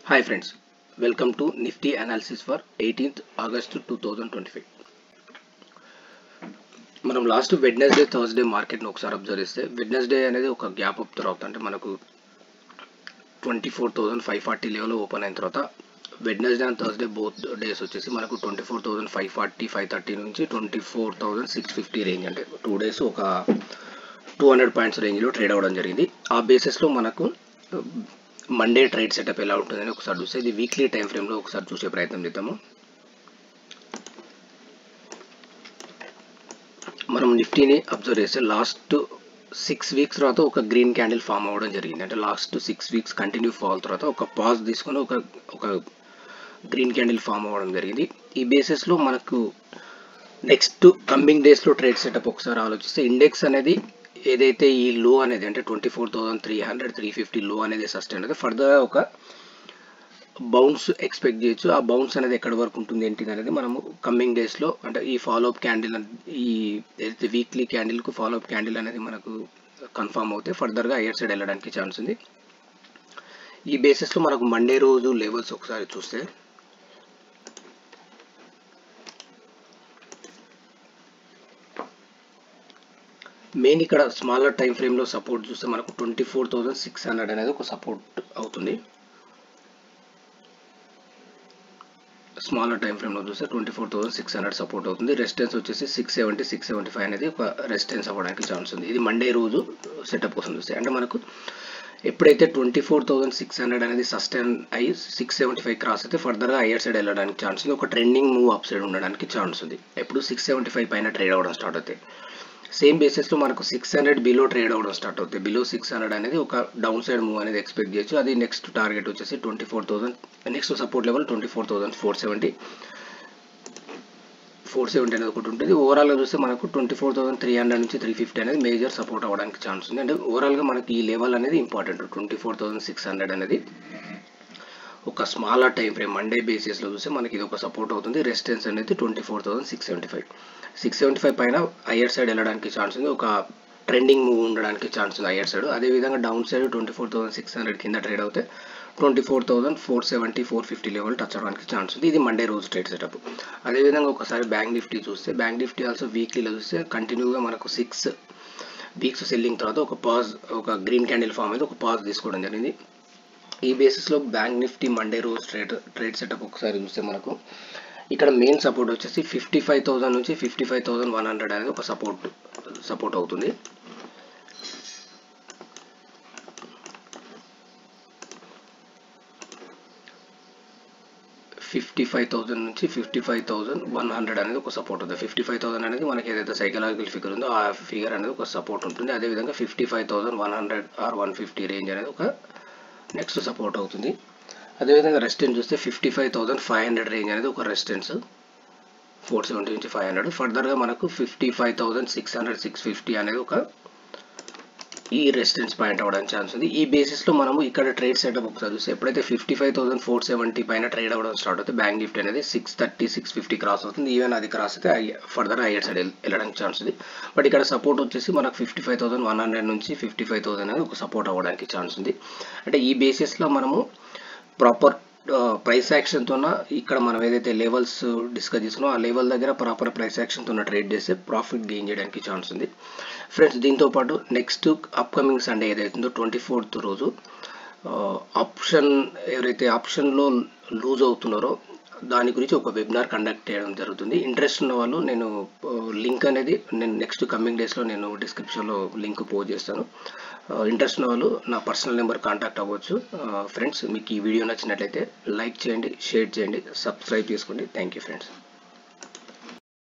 Hi friends, welcome to Nifty analysis for 18th August 2025. మనం last Wednesday Thursday మార్కెట్ను ఒకసారి observe చేస్తే Wednesday అనేది ఒక గ్యాప్ అప్ తర్వాత అంటే మనకు 24,540 లెవెల్లో ఓపెన్ అయిన తర్వాత Wednesday and Thursday both days వచ్చేసి మనకు 24,540 530 నుంచి 24,650 రేంజ్ అంటే 2 డేస్ ఒక 200 పాయింట్స్ రేంజ్లో ట్రేడ్ అవ్వడం జరిగింది. ఆ బేసిస్లో మనకు మండే ట్రేడ్ సెటప్ ఎలా ఉంటుందని ఒకసారి చూస్తే ఇది వీక్లీ టైం ఫ్రేమ్లో ఒకసారి చూసే ప్రయత్నం చేద్దాము. మనం నిఫ్టీని అబ్జర్వ్ చేస్తే లాస్ట్ 6 వీక్స్ తర్వాత ఒక గ్రీన్ క్యాండిల్ ఫామ్ అవ్వడం జరిగింది. అంటే లాస్ట్ 6 వీక్స్ కంటిన్యూ ఫాల్ తర్వాత ఒక పాజ్ తీసుకొని ఒక గ్రీన్ క్యాండిల్ ఫామ్ అవ్వడం జరిగింది. ఈ బేసిస్లో మనకు నెక్స్ట్ కమింగ్ డేస్లో ట్రేడ్ సెటప్ ఒకసారి ఆలోచిస్తే ఇండెక్స్ అనేది ఏదైతే ఈ లో అనేది అంటే 24,300 350 లో అనేది సస్టైన్ అనేది ఫర్దర్ ఒక బౌన్స్ ఎక్స్పెక్ట్ చేయొచ్చు. ఆ బౌన్స్ అనేది ఎక్కడి వరకు ఉంటుంది ఏంటిది అనేది మనము కమింగ్ డేస్లో అంటే ఈ ఫాలోఅప్ క్యాండిల్ ఈ ఏదైతే వీక్లీ క్యాండిల్కు ఫాలోఅప్ క్యాండిల్ అనేది మనకు కన్ఫర్మ్ అవుతే ఫర్దర్గా హైయర్ సైడ్ వెళ్ళడానికి ఛాన్స్ ఉంది. ఈ బేసిస్లో మనకు మండే రోజు లెవెల్స్ ఒకసారి చూస్తే మెయిన్ ఇక్కడ స్మాలర్ టైం ఫ్రేమ్లో సపోర్ట్ చూస్తే మనకు 24,600 అనేది ఒక సపోర్ట్ అవుతుంది. స్మాలర్ టైం ఫ్రేమ్లో చూస్తే 24,600 సపోర్ట్ అవుతుంది. రెసిస్టెన్స్ వచ్చేసి 670 675 అనేది ఒక రెసిస్టెన్స్ అవ్వడానికి ఛాన్స్ ఉంది. ఇది మండే రోజు సెటప్ కోసం చూస్తే అంటే మనకు ఎప్పుడైతే 24,600 అనేది సస్టైన్ అయ్యి 675 క్రాస్ అయితే ఫర్దర్గా హైయర్ సైడ్ వెళ్ళడానికి ఛాన్స్ ఉంది. ఒక ట్రెండింగ్ మూవ్ అప్ సైడ్ ఉండడానికి ఛాన్స్ ఉంది. ఎప్పుడు 675 పైన ట్రేడ్ అవ్వడం స్టార్ట్ అవుతాయి. సేమ్ బేసిస్లో మనకు 600 బిలో ట్రేడ్ అవ్వడం స్టార్ట్ అవుతాయి. బిలో 600 అనేది ఒక డౌన్ సైడ్ మూవ్ అనేది ఎక్స్పెక్ట్ చేయొచ్చు. అది నెక్స్ట్ టార్గెట్ వచ్చేసి 24,000, నెక్స్ట్ సపోర్ట్ లెవెల్ 24,470 అనేది ఒకటి ఉంటుంది. ఓవరాల్గా చూస్తే మనకు 24,300 నుంచి 350 అనేది మేజర్ సపోర్ట్ అవ్వడానికి ఛాన్స్ ఉంది. అంటే ఓవరాల్గా మనకి ఈ లెవెల్ అనేది ఇంపార్టెంట్. 24,600 అనేది ఒక స్మాలర్ టైం ఫ్రేమ్ మండే బేసిస్లో చూస్తే మనకి ఇది ఒక సపోర్ట్ అవుతుంది. రెసిస్టెన్స్ అనేది 24,675 పైన హైయర్ సైడ్ వెళ్ళడానికి ఛాన్స్ ఉంది. ఒక ట్రెండింగ్ మూవ్ ఉండడానికి ఛాన్స్ ఉంది హైయర్ సైడ్. అదేవిధంగా డౌన్ సైడ్ 24,600 కింద ట్రేడ్ అవుతే 24,470 450 లెవెల్ టచ్ అవ్వడానికి ఛాన్స్ ఉంది. ఇది మండే రోజు ట్రేడ్ సెటప్. అదేవిధంగా ఒకసారి బ్యాంక్ నిఫ్టీ చూస్తే బ్యాంక్ నిఫ్టీ ఆల్సో వీక్లీలో చూస్తే కంటిన్యూగా మనకు 6 వీక్స్ సెల్లింగ్ తర్వాత ఒక గ్రీన్ క్యాండిల్ ఫామ్ అయితే ఒక పాజ్ తీసుకోవడం జరిగింది. ఈ బేసిస్లో బ్యాంక్ నిఫ్టీ మండే రోజు ట్రేడ్ సెటప్ ఒకసారి చూస్తే మనకు ఇక్కడ మెయిన్ సపోర్ట్ వచ్చేసి 55,000 నుంచి 55,100 అనేది ఒక సపోర్ట్ అవుతుంది. నుంచి 55,100 అనేది ఒక సపోర్ట్ ఉంది. 55,000 అనేది మనకి ఏదైతే సైకలాజికల్ ఫిగర్ ఉందో ఆ ఫిగర్ అనేది ఒక సపోర్ట్ ఉంటుంది. అదేవిధంగా 55,100 ఆర్ 150 రేంజ్ అనేది ఒక నెక్స్ట్ సపోర్ట్ అవుతుంది. అదేవిధంగా రెసిస్టెన్స్ చూస్తే 55,500 రేంజ్ అనేది ఒక రెసిస్టెన్స్ 470 నుంచి 500. ఫర్దర్గా మనకు 55,600 650 అనేది ఒక ఈ రెసిస్టెన్స్ పాయింట్ అవ్వడానికి ఛాన్స్ ఉంది. ఈ బేసిస్లో మనము ఇక్కడ ట్రేడ్ సెటప్ ఒకసారి చూస్తే ఎప్పుడైతే 55,470 పైన ట్రేడ్ అవ్వడం స్టార్ట్ అవుతుంది బ్యాంక్ నిఫ్టీ అనేది 630 650 క్రాస్ అవుతుంది. ఈవెన్ అది క్రాస్ అయితే ఫర్దర్ హైయర్ సైడ్ వెళ్ళడానికి ఛాన్స్ ఉంది. బట్ ఇక్కడ సపోర్ట్ వచ్చేసి మనకు 55,100 నుంచి 55,000 అనేది ఒక సపోర్ట్ అవ్వడానికి ఛాన్స్ ఉంది. అంటే ఈ బేసిస్లో మనము ప్రాపర్ ప్రైస్ యాక్షన్తో ఇక్కడ మనం ఏదైతే లెవెల్స్ డిస్కస్ చేస్తున్నామో ఆ లెవెల్ దగ్గర ప్రాపర్ ప్రైస్ యాక్షన్తో ట్రేడ్ చేస్తే ప్రాఫిట్ గెయిన్ చేయడానికి ఛాన్స్ ఉంది. ఫ్రెండ్స్ దీంతోపాటు నెక్స్ట్ అప్కమింగ్ సండే ఏదైతుందో 24th రోజు ఆప్షన్ ఎవరైతే ఆప్షన్లో లూజ్ అవుతున్నారో దాని గురించి ఒక వెబినార్ కండక్ట్ చేయడం జరుగుతుంది. ఇంట్రెస్ట్ ఉన్న వాళ్ళు నేను లింక్ అనేది నెక్స్ట్ కమింగ్ డేస్లో నేను డిస్క్రిప్షన్లో లింక్ పోస్ట్ చేస్తాను. ఇంట్రెస్ట్ ఉన్న వాళ్ళు నా పర్సనల్ నెంబర్ కాంటాక్ట్ అవ్వచ్చు. ఫ్రెండ్స్ మీకు ఈ వీడియో నచ్చినట్లయితే లైక్ చేయండి, షేర్ చేయండి, సబ్స్క్రైబ్ చేసుకోండి. Thank you friends.